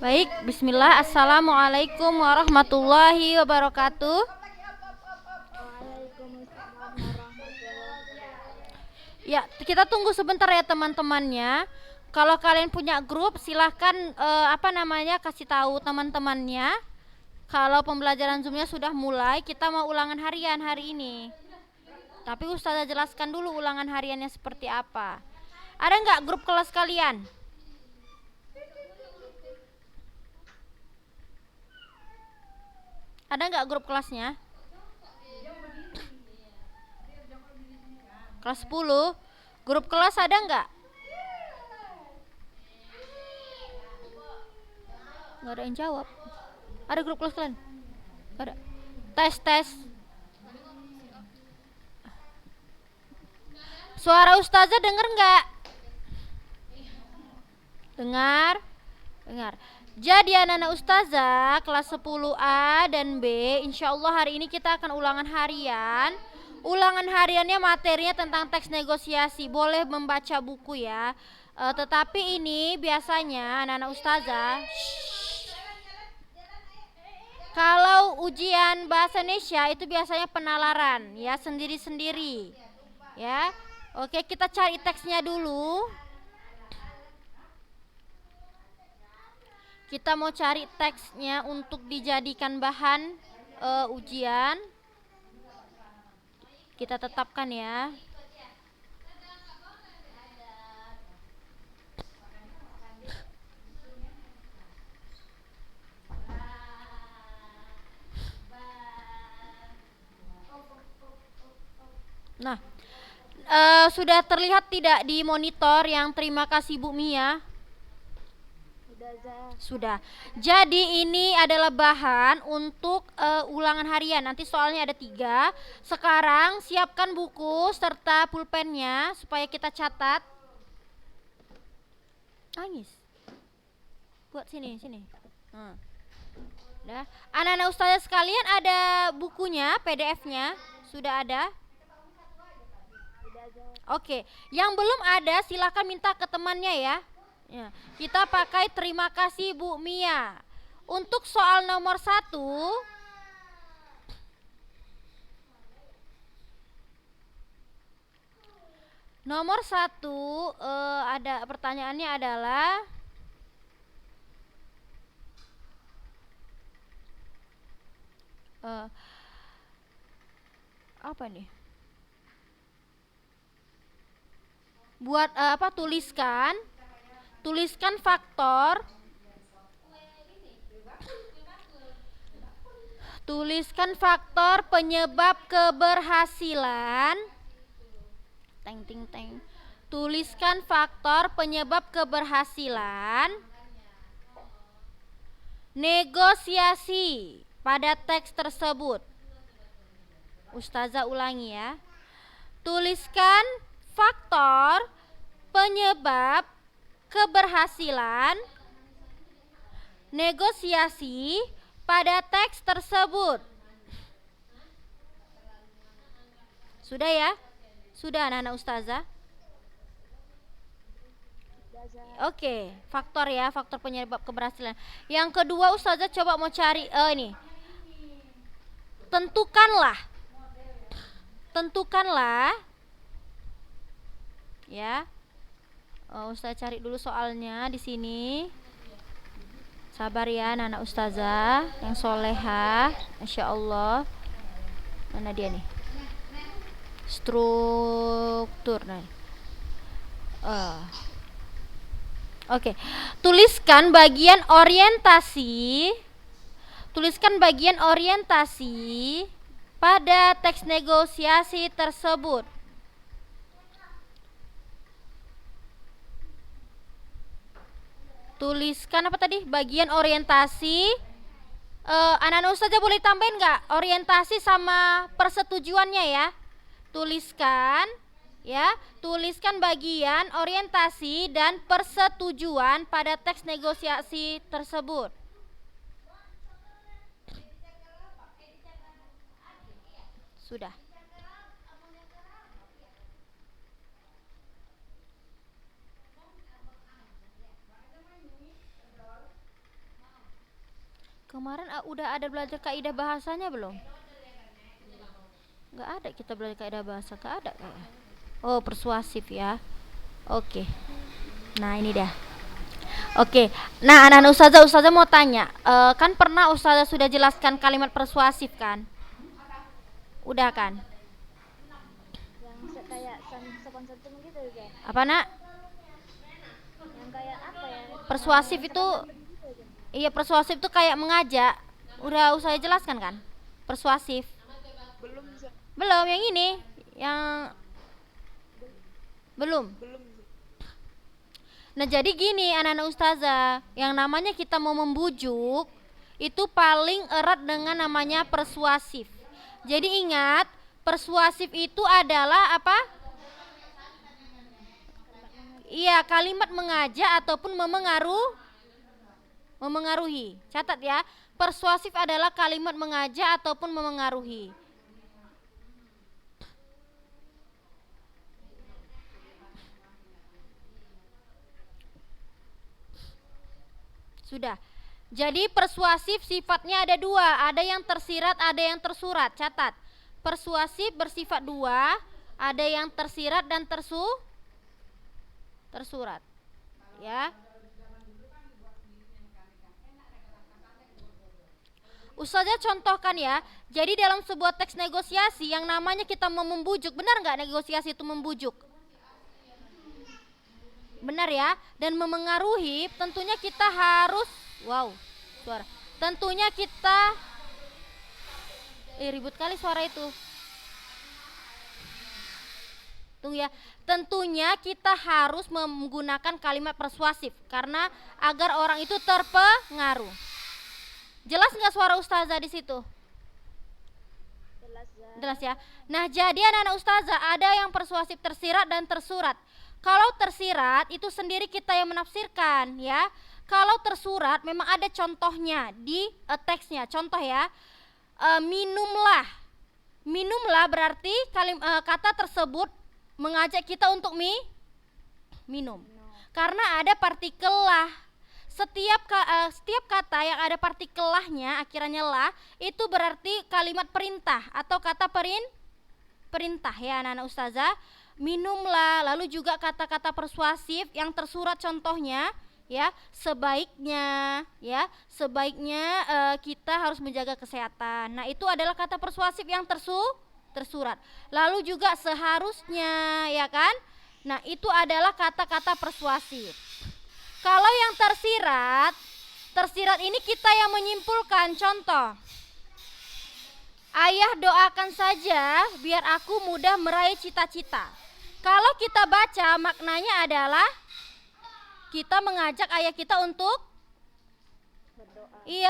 Baik, bismillah. Assalamualaikum warahmatullahi wabarakatuh. Waalaikumsalam warahmatullahi wabarakatuh. Ya, kita tunggu sebentar ya teman-temannya. Kalau kalian punya grup, silahkan kasih tahu teman-temannya. Kalau pembelajaran Zoom-nya sudah mulai, kita mau ulangan harian hari ini. Tapi Ustazah jelaskan dulu ulangan hariannya seperti apa. Ada nggak grup kelas kalian? Ada nggak grup kelasnya? Kelas 10. Grup kelas ada nggak? Nggak ada yang jawab. Ada grup kelas kalian? Nggak ada. Tes. Suara Ustazah denger nggak? Dengar. Jadi anak-anak Ustazah kelas 10A dan B, insya Allah hari ini kita akan ulangan harian. Ulangan hariannya materinya tentang teks negosiasi. Boleh membaca buku ya. Tetapi ini biasanya anak-anak Ustazah, kalau ujian bahasa Indonesia itu biasanya penalaran ya, sendiri-sendiri. Ya. Oke, kita cari teksnya dulu. Kita mau cari teksnya untuk dijadikan bahan ujian. Kita tetapkan ya. Nah, sudah terlihat tidak di monitor yang terima kasih Bu Mia? Sudah. Jadi ini adalah bahan untuk ulangan harian. Nanti soalnya ada 3. Sekarang siapkan buku serta pulpennya supaya kita catat. Nangis. Buat sini. Nah, anak-anak Ustazah sekalian ada bukunya, PDF-nya? Sudah ada? Oke, yang belum ada silakan minta ke temannya ya. Kita pakai terima kasih Bu Mia. Untuk soal nomor 1, ada pertanyaannya adalah apa nih? Buat tuliskan faktor penyebab keberhasilan. Tuliskan faktor penyebab keberhasilan negosiasi pada teks tersebut. Ustazah ulangi ya. Tuliskan faktor penyebab keberhasilan negosiasi pada teks tersebut. Sudah ya? Sudah anak-anak Ustazah? Oke, faktor penyebab keberhasilan. Yang kedua Ustazah coba mau cari ini. Tentukanlah ya. Ustazah cari dulu soalnya di sini. Sabar ya anak-anak Ustazah yang solehah, Masya Allah. Mana dia nih? Struktur. Oke. Tuliskan bagian orientasi pada teks negosiasi tersebut. Tuliskan apa tadi? Bagian orientasi. Anak-anak Ustazah boleh tambahin nggak orientasi sama persetujuannya ya? Tuliskan bagian orientasi dan persetujuan pada teks negosiasi tersebut. Sudah. Kemarin udah ada belajar kaidah bahasanya belum? Nggak ada kita belajar kaidah bahasa, nggak ada kayaknya. Oh, persuasif ya. Oke. Nah, ini dah. Oke. Nah, anak-anak ustazah mau tanya. Kan pernah ustazah sudah jelaskan kalimat persuasif kan? Udah kan? Yang kayak sopan santun gitu kan. Apa nak? Yang kayak apa ya? Persuasif itu, iya persuasif itu kayak mengajak. Udah ustazah jelaskan kan? Persuasif. Belum bisa. Belum, yang ini. Yang belum. Nah, jadi gini anak-anak ustazah, yang namanya kita mau membujuk itu paling erat dengan namanya persuasif. Jadi ingat, persuasif itu adalah apa? Iya, kalimat mengajak ataupun memengaruhi. Catat ya, persuasif adalah kalimat mengajak ataupun memengaruhi. Sudah. Jadi persuasif sifatnya ada dua, ada yang tersirat, ada yang tersurat. Catat. Persuasif bersifat dua, ada yang tersirat dan tersurat. Ya. Ustazah contohkan ya. Jadi dalam sebuah teks negosiasi yang namanya kita mau membujuk, benar nggak negosiasi itu membujuk? Benar ya. Dan memengaruhi, tentunya kita harus, suara. Tentunya kita, ribut kali suara itu. Tunggu ya. Tentunya kita harus menggunakan kalimat persuasif karena agar orang itu terpengaruh. Jelas nggak suara ustazah di situ? Jelas ya. Nah, jadi anak-anak ustazah ada yang persuasif tersirat dan tersurat. Kalau tersirat itu sendiri kita yang menafsirkan ya. Kalau tersurat memang ada contohnya di teksnya. Contoh ya, minumlah. Minumlah berarti kata tersebut mengajak kita untuk minum. Karena ada partikel lah. Setiap kata yang ada partikel lahnya akhirannya lah itu berarti kalimat perintah atau kata perintah ya anak-anak ustazah. Minumlah, lalu juga kata-kata persuasif yang tersurat contohnya ya, sebaiknya kita harus menjaga kesehatan. Nah, itu adalah kata persuasif yang tersurat. Lalu juga seharusnya ya kan? Nah, itu adalah kata-kata persuasif. Kalau yang tersirat ini kita yang menyimpulkan. Contoh, ayah doakan saja biar aku mudah meraih cita-cita. Kalau kita baca maknanya adalah kita mengajak ayah kita untuk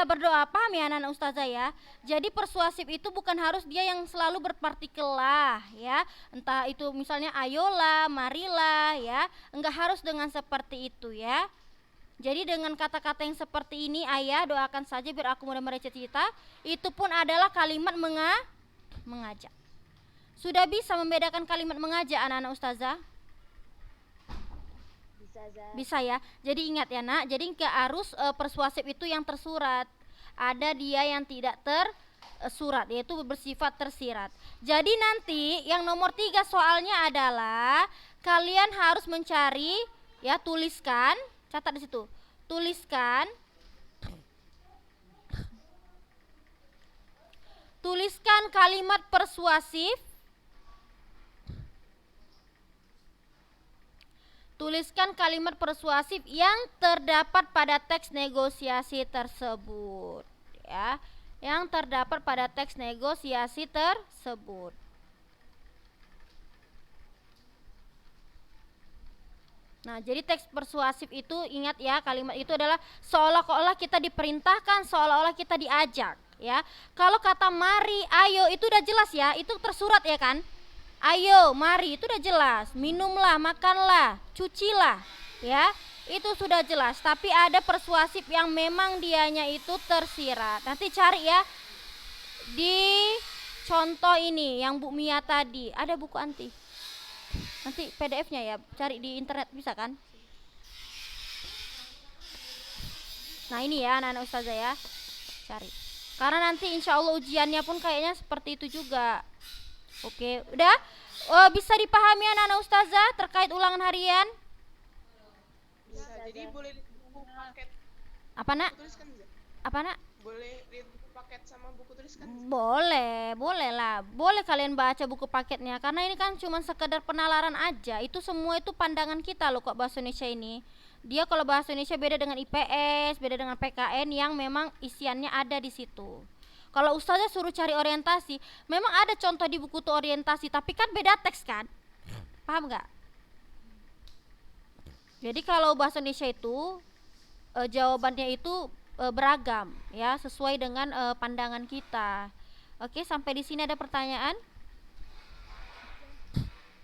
berdoa. Paham ya anak-anak ustazah ya? Jadi persuasif itu bukan harus dia yang selalu berpartikel lah ya. Entah itu misalnya ayolah, marilah ya. Enggak harus dengan seperti itu ya. Jadi dengan kata-kata yang seperti ini, ayah doakan saja biar aku mudah meraih cita-cita, itu pun adalah kalimat mengajak. Sudah bisa membedakan kalimat mengajak anak-anak ustazah? Bisa ya. Jadi ingat ya nak, jadi nggak harus persuasif itu yang tersurat. Ada dia yang tidak tersurat, yaitu bersifat tersirat. Jadi nanti yang nomor 3 soalnya adalah kalian harus mencari ya, tuliskan, catat di situ. Tuliskan kalimat persuasif. Tuliskan kalimat persuasif yang terdapat pada teks negosiasi tersebut ya. Yang terdapat pada teks negosiasi tersebut. Nah, jadi teks persuasif itu ingat ya, kalimat itu adalah seolah-olah kita diperintahkan, seolah-olah kita diajak ya. Kalau kata mari, ayo itu udah jelas ya, itu tersurat ya kan? Ayo, mari itu udah jelas. Minumlah, makanlah, cucilah ya. Itu sudah jelas, tapi ada persuasif yang memang dianya itu tersirat. Nanti cari ya di contoh ini yang Bu Mia tadi, ada buku anti. Nanti PDF-nya ya, cari di internet bisa kan? Nah, ini ya anak-anak ustazah ya. cari. Karena nanti insya Allah ujiannya pun kayaknya seperti itu juga. Oke, udah bisa dipahami anak-anak ustazah terkait ulangan harian? Bisa, jadi boleh lihat buku paket Apa nak? buku tulis kan bisa? Apa nak? Boleh lihat buku paket sama buku tulis kan bisa? Boleh lah. Boleh kalian baca buku paketnya karena ini kan cuma sekedar penalaran aja. Itu semua itu pandangan kita loh kok bahasa Indonesia ini. Dia kalau bahasa Indonesia beda dengan IPS, beda dengan PKN yang memang isiannya ada di situ. Kalau ustazah suruh cari orientasi, memang ada contoh di buku tuh orientasi, tapi kan beda teks kan? Paham nggak? Jadi kalau bahasa Indonesia itu jawabannya itu beragam ya, sesuai dengan pandangan kita. Oke, sampai di sini ada pertanyaan?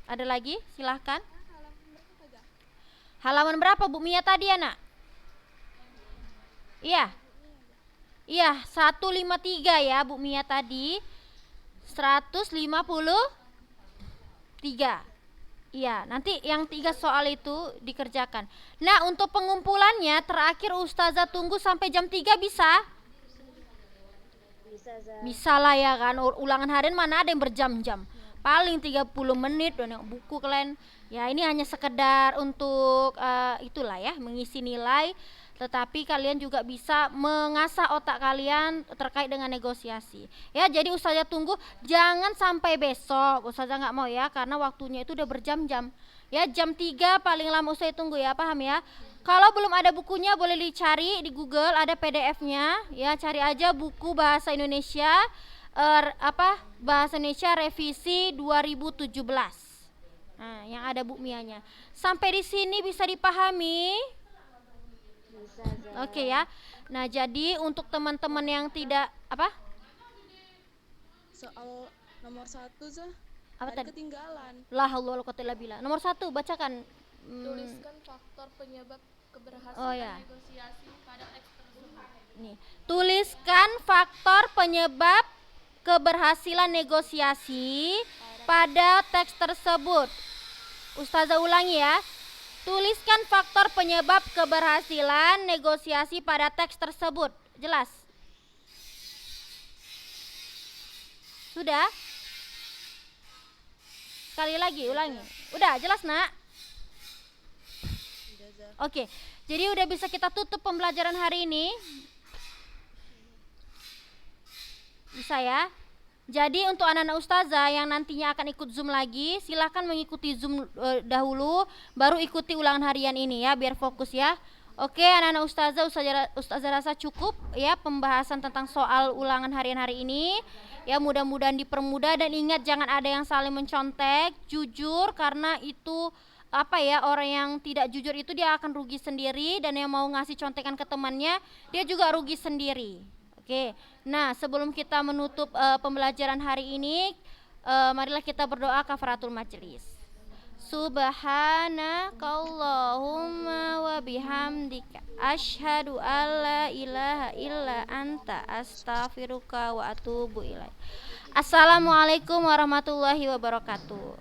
Ada lagi? Silahkan. Halaman berapa Bu Mia tadi ya nak? Iya. Iya, 153 ya Bu Mia tadi. 153. Iya, nanti yang 3 soal itu dikerjakan. Nah, untuk pengumpulannya terakhir ustazah tunggu sampai jam 3 bisa? Bisa, Za. Bisa lah ya kan. Ulangan harian mana ada yang berjam-jam. Paling 30 menit dan yang buku kalian. Ya, ini hanya sekedar untuk itulah ya, mengisi nilai. Tetapi kalian juga bisa mengasah otak kalian terkait dengan negosiasi. Ya, jadi ustazah tunggu jangan sampai besok. Ustazah nggak mau ya, karena waktunya itu udah berjam-jam. Ya, jam 3 paling lama ustazah tunggu ya, paham ya? Kalau belum ada bukunya boleh dicari di Google, ada PDF-nya. Ya, cari aja buku bahasa Indonesia bahasa Indonesia revisi 2017. Nah, yang ada Bu Mianya. Sampai di sini bisa dipahami? Bisa, Za. Oke ya. Nah, jadi untuk teman-teman yang tidak apa? Soal nomor 1 Zah, Apa tadi tadi? ketinggalan. La haula wala quwata illa billah. Nomor 1 bacakan. Tuliskan faktor penyebab keberhasilan Oh ya. negosiasi pada teks tersebut. Nih, tuliskan faktor penyebab keberhasilan negosiasi pada teks tersebut. Ustazah ulangi ya. Tuliskan faktor penyebab keberhasilan negosiasi pada teks tersebut. Jelas? Sudah? Sekali lagi ulangi. Udah jelas nak? Udah, Zah. Oke, jadi udah bisa kita tutup pembelajaran hari ini. Bisa ya? Jadi untuk anak-anak ustazah yang nantinya akan ikut Zoom lagi, silahkan mengikuti Zoom dahulu, baru ikuti ulangan harian ini ya, biar fokus ya. Oke, anak-anak ustazah rasa cukup ya pembahasan tentang soal ulangan harian hari ini. Ya, mudah-mudahan dipermudah dan ingat jangan ada yang saling mencontek, jujur karena itu orang yang tidak jujur itu dia akan rugi sendiri dan yang mau ngasih contekan ke temannya dia juga rugi sendiri. Oke. Nah, sebelum kita menutup pembelajaran hari ini, marilah kita berdoa kafaratul majelis. Subhanakallahumma wa bihamdika asyhadu alla ilaha illa anta astaghfiruka wa atubu ilaik. Assalamualaikum warahmatullahi wabarakatuh.